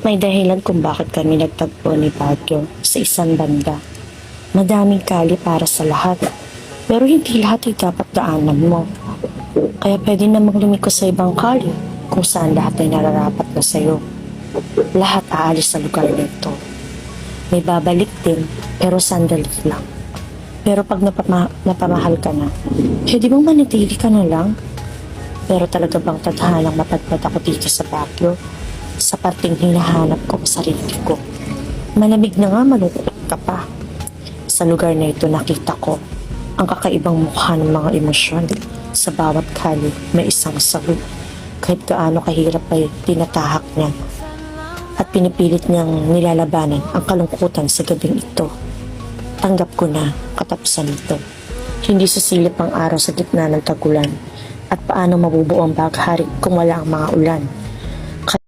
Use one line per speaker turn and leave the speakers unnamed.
May dahilan kung bakit kami nagtagpo ni Baguio sa isang banda. Madaming kali para sa lahat, pero hindi lahat ay dapat daanan mo. Kaya pwede namang lumiko sa ibang kali kung saan lahat ay nararapat na sa'yo. Lahat aalis sa lugar na ito. May babalik din, pero sandali lang. Pero pag napamahal ka na, pwede bang manatili ka na lang? Pero talaga bang tadhanang mapadpad ako dito sa Baguio? Sa parting hinahanap ko sa sarili ko. Malamig na nga, malungkot ka pa. Sa lugar na ito nakita ko ang kakaibang mukha ng mga emosyon. Sa bawat kali may isang sahog. Kahit gaano kahirap ay tinatahak niya at pinipilit niyang nilalabanan ang kalungkutan sa gabing ito. Tanggap ko na katapusan nito. Hindi susilip ang araw sa gitna ng tagulan at paano mabubuo ang baghari kung wala ang mga ulan.